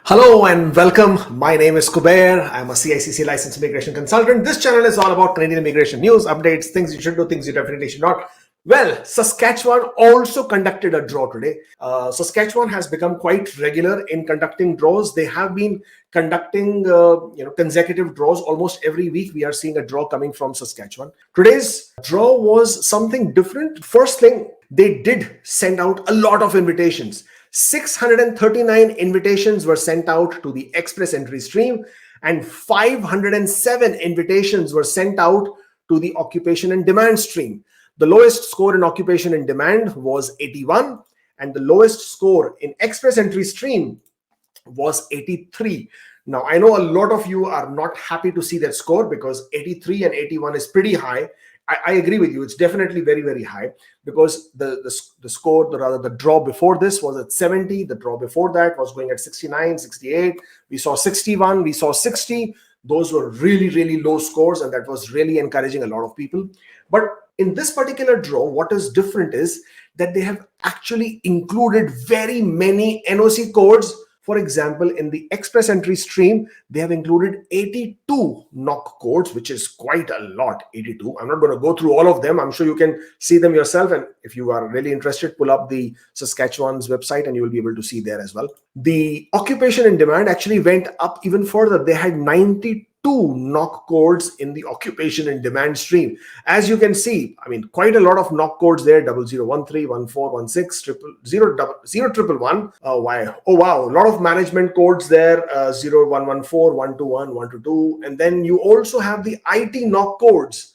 Hello and welcome. My name is Kubeir. I'm a CICC licensed immigration consultant. This channel is all about Canadian immigration news, updates, things you should do, things you definitely should not. Well, Saskatchewan also conducted a draw today. Saskatchewan has become quite regular in conducting draws. They have been conducting consecutive draws almost every week. We are seeing a draw coming from Saskatchewan. Today's draw was something different. First thing, they did send out a lot of invitations. 639 invitations were sent out to the Express Entry stream, and 507 invitations were sent out to the Occupation and Demand stream. The lowest score in Occupation and Demand was 81, and the lowest score in Express Entry stream was 83. Now, I know a lot of you are not happy to see that score because 83 and 81 is pretty high. I agree with you. It's definitely very, very high because the score, rather the draw before this was at 70. The draw before that was going at 69, 68. We saw 61. We saw 60. Those were really, really low scores, and that was really encouraging a lot of people. But in this particular draw, what is different is that they have actually included very many NOC codes. For example, in the Express Entry stream, they have included 82 knock codes, which is quite a lot, 82. I'm not going to go through all of them. I'm sure you can see them yourself. And if you are really interested, pull up the Saskatchewan's website and you will be able to see there as well. The Occupation and Demand actually went up even further. They had 92 knock codes in the Occupation and Demand stream. As you can see, I mean, quite a lot of knock codes there: 0013, 1416, 00011. Why? Oh wow, a lot of management codes there: 0114, 121, 122, and then you also have the IT knock codes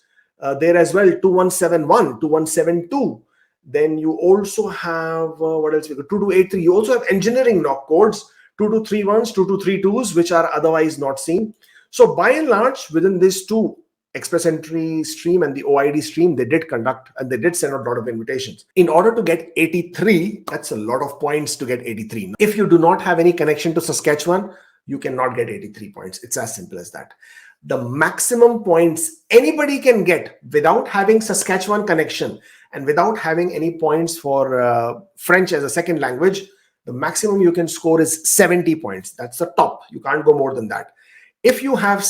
there as well: 2171, 2172. Then you also have what else? 2283. You also have engineering knock codes: 2231s, 2232s, which are otherwise not seen. So by and large, within these two, Express Entry stream and the OID stream, they did conduct and they did send out a lot of invitations. In order to get 83, that's a lot of points to get 83. If you do not have any connection to Saskatchewan, you cannot get 83 points. It's as simple as that. The maximum points anybody can get without having Saskatchewan connection and without having any points for French as a second language, the maximum you can score is 70 points. That's the top. You can't go more than that. If you have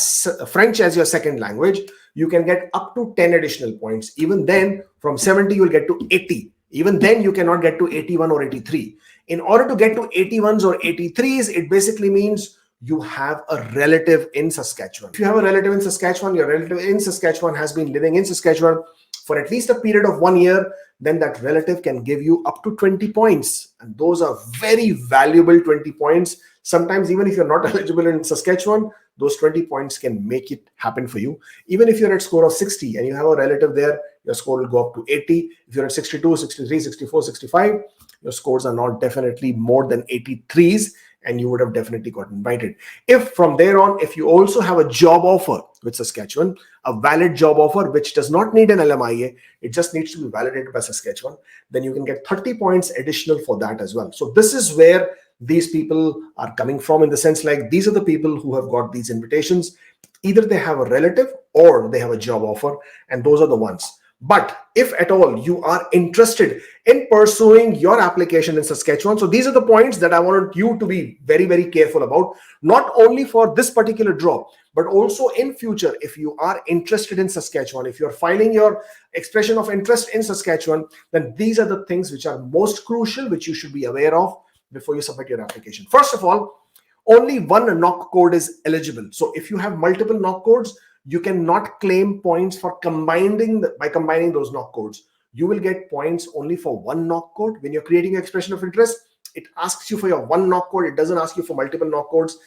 French as your second language, you can get up to 10 additional points. Even then, from 70, you'll get to 80. Even then, you cannot get to 81 or 83. In order to get to 81s or 83s, it basically means you have a relative in Saskatchewan. If you have a relative in Saskatchewan, your relative in Saskatchewan has been living in Saskatchewan for at least a period of 1 year, then that relative can give you up to 20 points. And those are very valuable 20 points. Sometimes even if you're not eligible in Saskatchewan, those 20 points can make it happen for you. Even if you're at score of 60 and you have a relative there, your score will go up to 80. If you're at 62, 63, 64, 65, your scores are not definitely more than 83s, and you would have definitely got invited. If from there on, if you also have a job offer with Saskatchewan, a valid job offer, which does not need an LMIA, it just needs to be validated by Saskatchewan, then you can get 30 points additional for that as well. So this is where these people are coming from, in the sense like these are the people who have got these invitations. Either they have a relative or they have a job offer, and those are the ones. But if at all you are interested in pursuing your application in Saskatchewan, so these are the points that I want you to be very, very careful about, not only for this particular draw, but also in future. If you are interested in Saskatchewan, if you're filing your expression of interest in Saskatchewan, then these are the things which are most crucial, which you should be aware of before you submit your application. First of all, only one knock code is eligible. So if you have multiple knock codes, you cannot claim points for combining those knock codes. You will get points only for one knock code. When you're creating an expression of interest, it asks you for your one knock code. It doesn't ask you for multiple knock codes.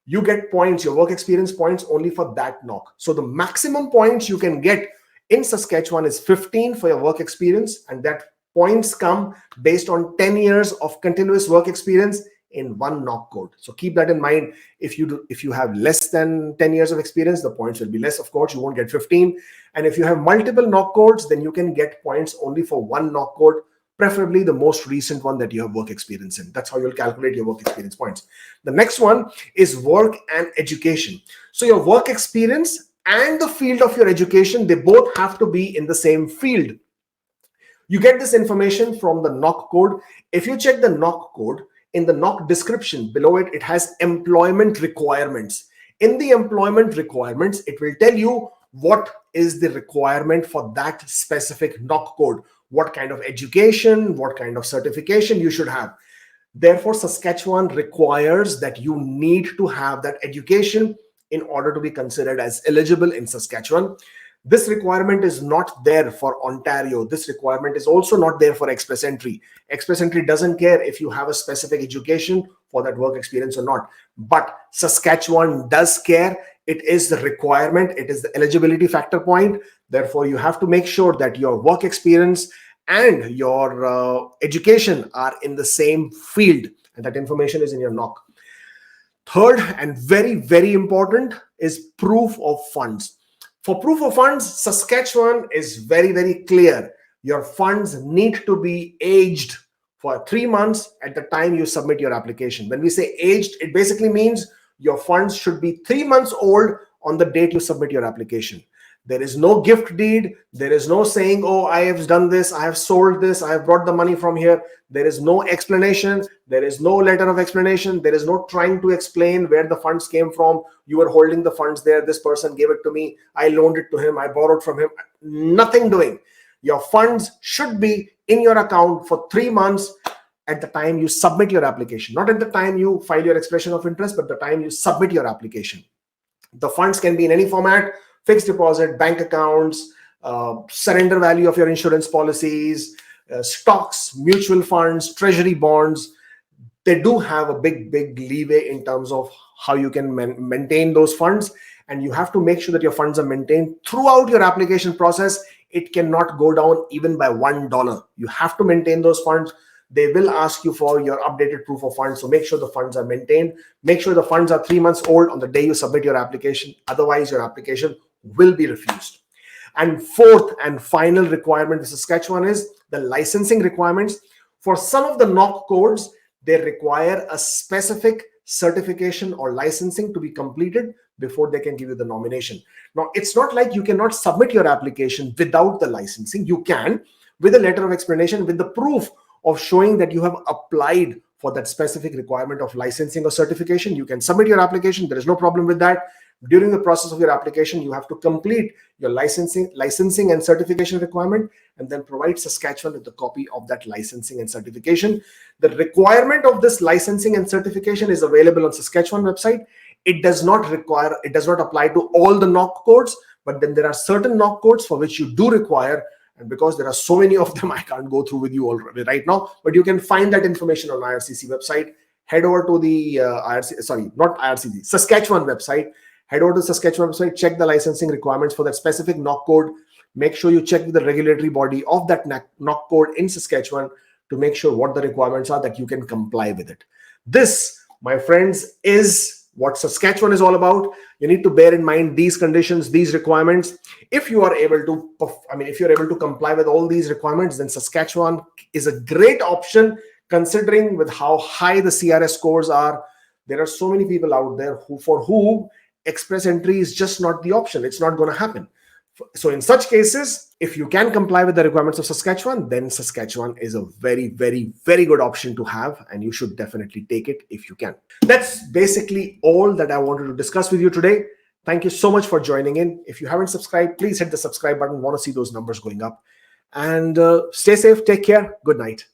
You get points, your work experience points, only for that knock. So the maximum points you can get in Saskatchewan is 15 for your work experience, and that points come based on 10 years of continuous work experience in one knock code. So keep that in mind. If you have less than 10 years of experience, the points will be less. Of course, you won't get 15. And if you have multiple knock codes, then you can get points only for one knock code, preferably the most recent one that you have work experience in. That's how you'll calculate your work experience points. The next one is work and education. So your work experience and the field of your education, they both have to be in the same field. You get this information from the knock code. If you check the knock code, in the knock description below it, it has employment requirements. In the employment requirements, it will tell you what is the requirement for that specific knock code, what kind of education, what kind of certification you should have. Therefore, Saskatchewan requires that you need to have that education in order to be considered as eligible in Saskatchewan. This requirement is not there for Ontario. This requirement is also not there for Express Entry. Express Entry doesn't care if you have a specific education for that work experience or not. But Saskatchewan does care. It is the requirement. It is the eligibility factor point. Therefore, you have to make sure that your work experience and your education are in the same field, and that information is in your knock. Third, and very, very important, is proof of funds. For proof of funds, Saskatchewan is very, very clear. Your funds need to be aged for 3 months at the time you submit your application. When we say aged, it basically means your funds should be 3 months old on the date you submit your application. There is no gift deed. There is no saying, oh, I have done this, I have sold this, I have brought the money from here. There is no explanation. There is no letter of explanation. There is no trying to explain where the funds came from. You were holding the funds there. This person gave it to me. I loaned it to him. I borrowed from him. Nothing doing. Your funds should be in your account for 3 months at the time you submit your application. Not at the time you file your expression of interest, but the time you submit your application. The funds can be in any format: fixed deposit, bank accounts, surrender value of your insurance policies, stocks, mutual funds, treasury bonds. They do have a big leeway in terms of how you can maintain those funds. And you have to make sure that your funds are maintained throughout your application process. It cannot go down even by $1. You have to maintain those funds. They will ask you for your updated proof of funds. So make sure the funds are maintained. Make sure the funds are 3 months old on the day you submit your application. Otherwise, your application will be refused. And fourth and final requirement with Saskatchewan is the licensing requirements. For some of the knock codes, they require a specific certification or licensing to be completed before they can give you the nomination. Now, it's not like you cannot submit your application without the licensing. You can, with a letter of explanation, with the proof of showing that you have applied for that specific requirement of licensing or certification. You can submit your application. There is no problem with that. During the process of your application, you have to complete your licensing and certification requirement, and then provide Saskatchewan with a copy of that licensing and certification. The requirement of this licensing and certification is available on Saskatchewan website. It does not apply to all the knock codes, but then there are certain knock codes for which you do require. And because there are so many of them, I can't go through with you already right now, but you can find that information on IRCC website. Head over to the Saskatchewan website. Head over to Saskatchewan website, check the licensing requirements for that specific knock code. Make sure you check with the regulatory body of that knock code in Saskatchewan to make sure what the requirements are, that you can comply with it. This, my friends, is what Saskatchewan is all about. You need to bear in mind these conditions, these requirements. If you are able to comply with all these requirements, then Saskatchewan is a great option, considering with how high the CRS scores are. There are so many people out there for whom Express Entry is just not the option. It's not going to happen. So in such cases, if you can comply with the requirements of Saskatchewan, then Saskatchewan is a very, very, very good option to have, and you should definitely take it if you can. That's basically all that I wanted to discuss with you today. Thank you so much for joining in. If you haven't subscribed, please hit the subscribe button. Want to see those numbers going up. And stay safe, take care, good night.